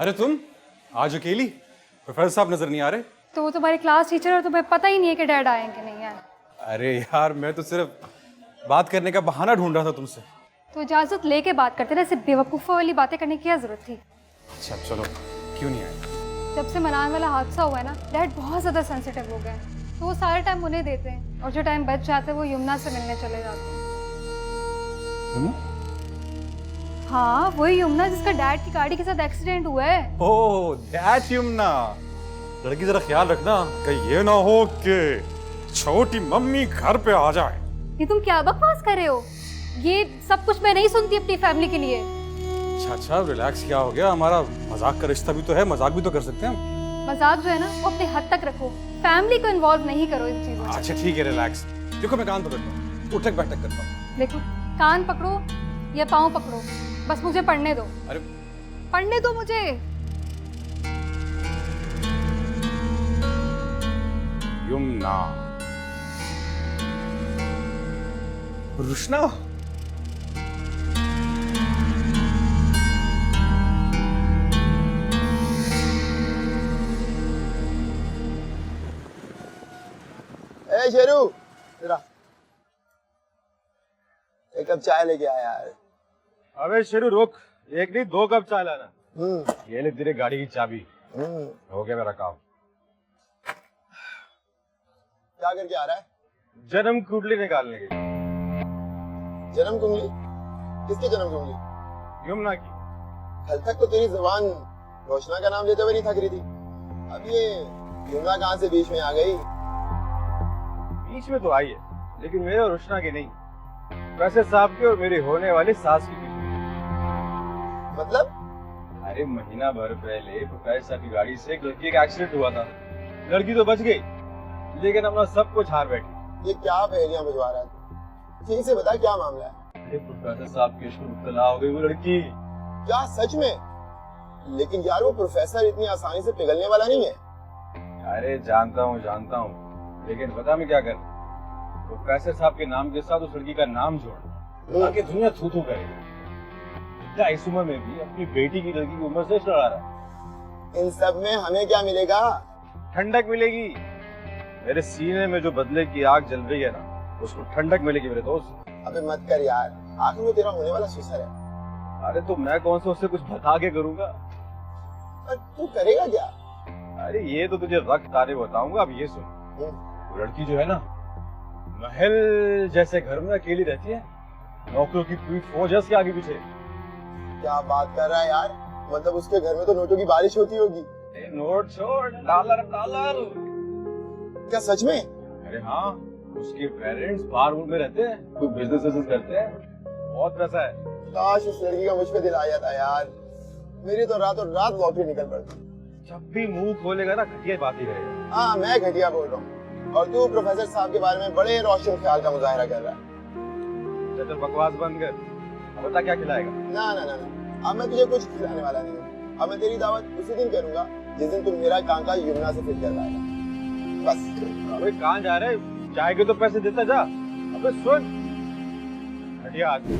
अरे तुम आज अकेली? प्रोफेसर साहब नजर नहीं आ रहे? तो वो तुम्हारी क्लास टीचर और तुम्हें पता ही नहीं है कि डैड आए कि नहीं आए। अरे यार मैं तो सिर्फ बात करने का बहाना ढूंढ रहा था तुमसे। तो इजाजत लेके बात करते ना, ऐसे बेवकूफ़ों वाली बातें करने की क्या जरूरत थी। अच्छा चलो, क्यों नहीं आए? जब से मनान वाला हादसा हुआ है ना, डैड बहुत ज़्यादा सेंसिटिव हो गए हैं, तो वो सारा टाइम उन्हें देते हैं और जो टाइम बच जाते हैं वो यमुना से मिलने चले जाते हैं। हाँ, वही यमुना जिसका डैड की गाड़ी के साथ एक्सीडेंट हुआ है। Oh that Yamuna. लड़की जरा ख्याल रखना कहीं ये ना हो कि छोटी मम्मी घर पे आ जाए। ये तुम क्या बकवास कर रहे हो? ये सब कुछ मैं नहीं सुनती अपनी फैमिली के लिए। अच्छा रिलैक्स, क्या हो गया? हमारा मजाक का रिश्ता भी तो है, मजाक भी तो कर सकते हैं हम। मजाक जो है ना वो अपने हद तक रखो, फैमिली को इन्वॉल्व नहीं करो इन चीजों में। अच्छा ठीक है, रिलैक्स। देखो मैं कान पकड़ता हूँ, उठक बैठक करता हूँ। देखो, कान पकड़ो या पाँव पकड़ो, बस मुझे पढ़ने दो। अरे पढ़ने दो मुझे। यमुना, रुशना, ए शेरू, जरा एक कप चाय लेके आ यार। अबे शेरू रुक, एक नहीं 2 कप चाय लाना। ये ले तेरे गाड़ी की चाबी। हो गया मेरा काम। क्या करके आ रहा है? जन्म कुंडली निकालने की। जन्म कुंडली? किसकी जन्म कुंडली? यमुना की। कल तक तो तेरी जुबान रोशना का नाम लेते हुए नहीं थक रही थी, अब ये यमुना कहाँ से बीच में आ गई? बीच में तो आई है, लेकिन मेरे और रुशना की नहीं, प्रोफेसर साहब की और मेरी होने वाली सास की बीच में। मतलब? अरे महीना भर पहले प्रोफेसर साहब की गाड़ी से एक लड़की का एक्सीडेंट हुआ था। लड़की तो बच गई, लेकिन अपना सब कुछ हार बैठी। ये क्या पहेलियां बुझवा रहा है? ठीक से बता क्या मामला है? अरे प्रोफेसर साहब की इश्क में मुब्तला हो गई वो लड़की। क्या सच में? लेकिन यार वो प्रोफेसर इतनी आसानी से पिघलने वाला नहीं है। अरे जानता हूँ, लेकिन पता मैं क्या कर, प्रोफेसर साहब के नाम के साथ उस लड़की का नाम जोड़ ताकि दुनिया थू थू करे। इस उम्र में भी अपनी बेटी की लड़की की उम्र से लड़ा रहा है। इन सब में हमें क्या मिलेगा? ठंडक मिलेगी। मेरे सीने में जो बदले की आग जल रही है ना, उसको ठंडक मिलेगी मेरे दोस्त। अबे मत कर यार, आखिर में तेरा होने वाला ससुर है। अरे तो मैं कौन सा उससे कुछ बता के करूंगा? पर तू करेगा क्या? अरे ये तो तुझे वक्त आने बताऊंगा। अब ये सुन, वो लड़की जो है ना, महल जैसे घर में अकेली रहती है, नौकरों की पूरी फौज है उसके आगे पीछे। क्या बात कर रहा है यार? मतलब उसके घर में तो नोटों की बारिश होती होगी। नोट छोड़, डॉलर डॉलर। क्या सच में? अरे हाँ, उसके पेरेंट्स बाहर में रहते हैं, कोई बिजनेस करते हैं, बहुत पैसा है। काश उस लड़की का मुझ पे दिल आ जाता यार, मेरी तो रातों रात लॉटरी निकल पड़ती। जब भी मुंह खोलेगा ना घटिया बात ही करेगा। हाँ मैं घटिया बोल रहा हूँ और तू प्रोफेसर साहब के बारे में बड़े रोशन ख्याल का मुजाहरा कर रहा है। चल बकवास बंद कर, अब बता क्या खिलाएगा? ना ना ना ना, अब मैं तुझे कुछ खिलाने वाला नहीं हूँ। अब मैं तेरी दावत उसी दिन करूंगा जिस दिन तुम मेरा कांका यमुना से फिट कर पाएगा। बस। अबे कहाँ जा रहे? चाय के तो पैसे देता जा। अबे सुन, घटिया आदमी।